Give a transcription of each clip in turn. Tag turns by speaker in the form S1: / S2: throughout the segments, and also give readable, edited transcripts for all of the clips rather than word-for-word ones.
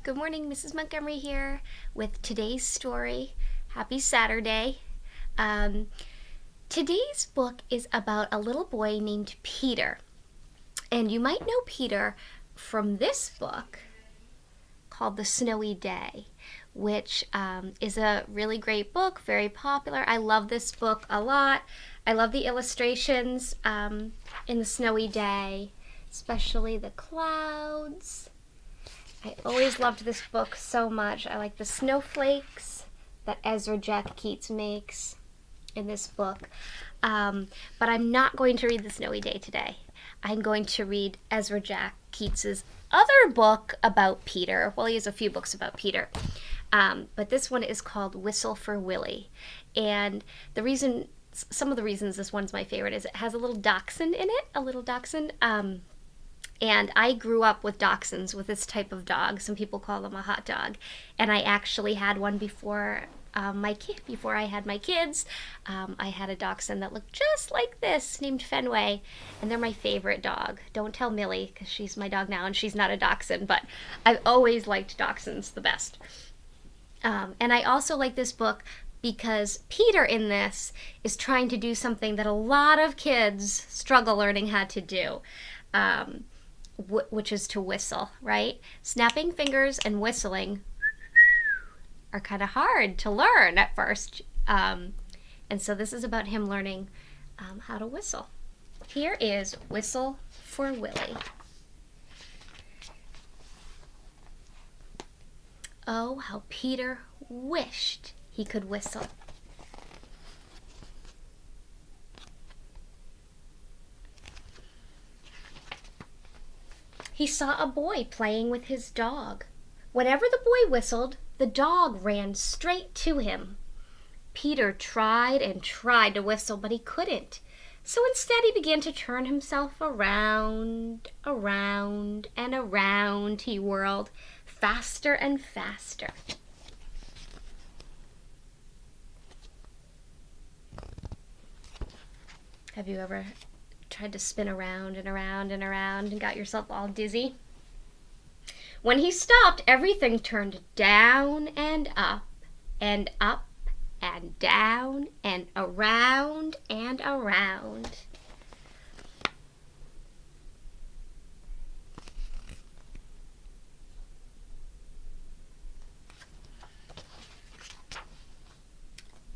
S1: Good morning, Mrs. Montgomery here with today's story. Happy Saturday. Um, Today's book is about a little boy named Peter. And you might know Peter from this book called The Snowy Day, which is a really great book, very popular. I love this book a lot. I love the illustrations in The Snowy Day, especially the clouds. I always loved this book so much. I like the snowflakes that Ezra Keats makes in this book. But I'm not going to read The Snowy Day today. I'm going to read Ezra Keats's other book about Peter. Well, he has a few books about Peter. But this one is called For Willie. And some of the reasons this one's my favorite is it has a little dachshund in it, and I grew up with dachshunds, with this type of dog. Some people call them a hot dog. And I actually had one before before I had my kids. I had a dachshund that looked just like this, named Fenway. And they're my favorite dog. Don't tell Millie, because she's my dog now and she's not a dachshund. But I've always liked dachshunds the best. And I also like this book because Peter in this is trying to do something that a lot of kids struggle learning how to do. Which is to whistle, right? Snapping fingers and whistling are kind of hard to learn at first. And so this is about him learning how to whistle. Here is Whistle for Willie. Oh, how Peter wished he could whistle. He saw a boy playing with his dog. Whenever the boy whistled, the dog ran straight to him. Peter tried and tried to whistle, but he couldn't. So instead he began to turn himself around, around, and around he whirled, faster and faster. Have you ever tried to spin around and around and around and got yourself all dizzy? When he stopped, everything turned down and up and up and down and around and around.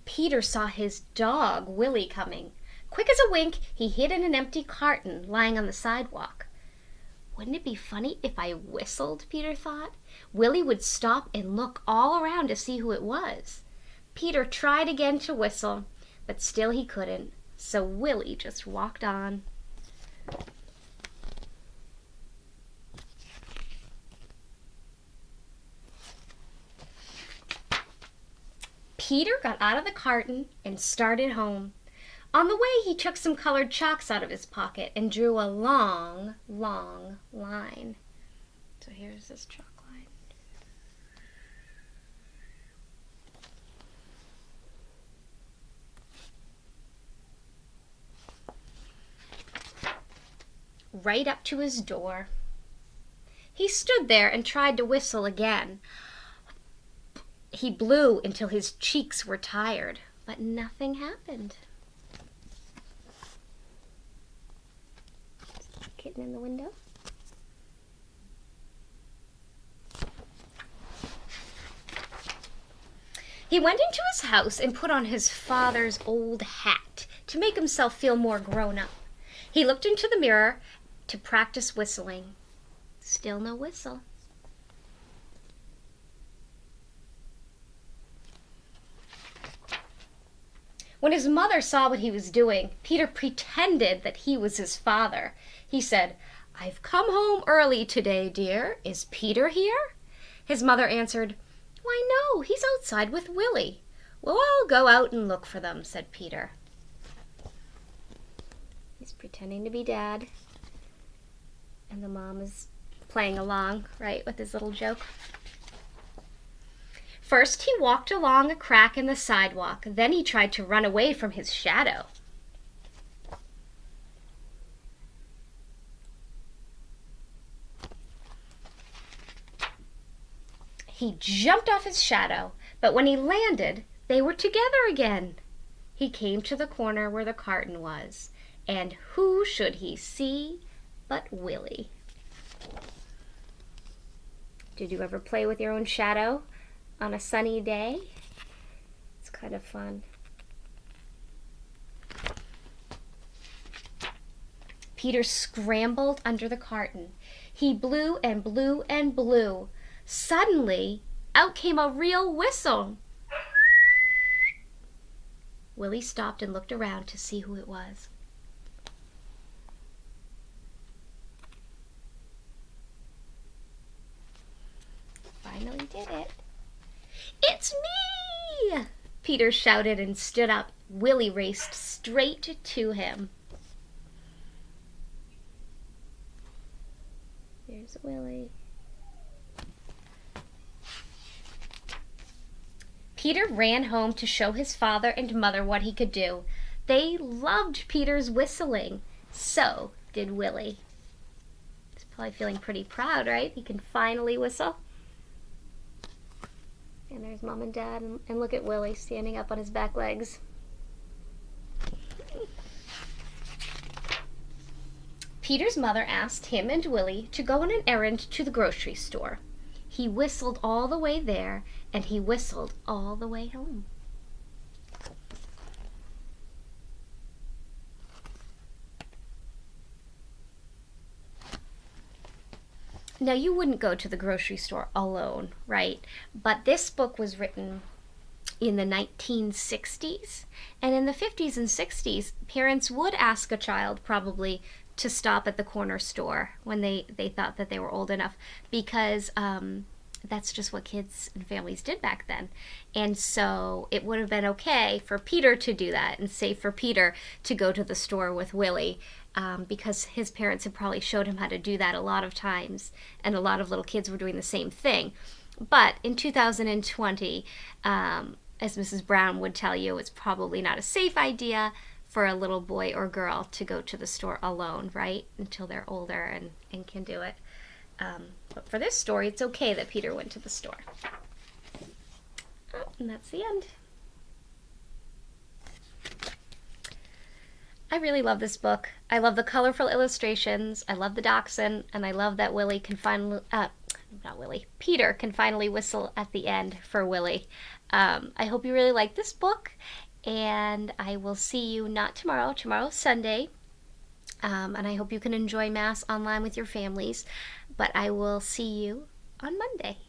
S1: Peter saw his dog, Willie, coming. Quick as a wink, he hid in an empty carton lying on the sidewalk. Wouldn't it be funny if I whistled, Peter thought? Willie would stop and look all around to see who it was. Peter tried again to whistle, but still he couldn't, so Willie just walked on. Peter got out of the carton and started home. On the way, he took some colored chalks out of his pocket and drew a long, long line. So here's this chalk line. Right up to his door. He stood there and tried to whistle again. He blew until his cheeks were tired, but nothing happened. Kitten in the window. He went into his house and put on his father's old hat to make himself feel more grown up. He looked into the mirror to practice whistling. Still no whistle. When his mother saw what he was doing, Peter pretended that he was his father. He said, "I've come home early today, dear. Is Peter here?" His mother answered, "Why, no, he's outside with Willie." "Well, I'll go out and look for them," said Peter. He's pretending to be Dad. And the mom is playing along, right, with his little joke. First, he walked along a crack in the sidewalk. Then he tried to run away from his shadow. He jumped off his shadow, but when he landed, they were together again. He came to the corner where the carton was, and who should he see but Willie? Did you ever play with your own shadow on a sunny day? It's kind of fun. Peter scrambled under the carton. He blew and blew and blew. Suddenly, out came a real whistle. Willie stopped and looked around to see who it was. Finally did it. "It's me!" Peter shouted and stood up. Willie raced straight to him. There's Willie. Peter ran home to show his father and mother what he could do. They loved Peter's whistling. So did Willie. He's probably feeling pretty proud, right? He can finally whistle. And there's Mom and Dad, and look at Willie standing up on his back legs. Peter's mother asked him and Willie to go on an errand to the grocery store. He whistled all the way there, and he whistled all the way home. Now, you wouldn't go to the grocery store alone, right? But this book was written in the 1960s, and in the 50s and 60s, parents would ask a child probably to stop at the corner store when they thought that they were old enough, because that's just what kids and families did back then. And so it would have been okay for Peter to do that, and safe for Peter to go to the store with Willie, because his parents had probably showed him how to do that a lot of times, and a lot of little kids were doing the same thing. But in 2020, as Mrs. Brown would tell you, it's probably not a safe idea for a little boy or girl to go to the store alone, right? Until they're older and can do it. But for this story, it's okay that Peter went to the store. Oh, and that's the end. I really love this book. I love the colorful illustrations. I love the dachshund, and I love that Willie can finally, Peter can finally whistle at the end for Willie. I hope you really like this book, and I will see you not tomorrow. Tomorrow's Sunday, and I hope you can enjoy Mass online with your families, but I will see you on Monday.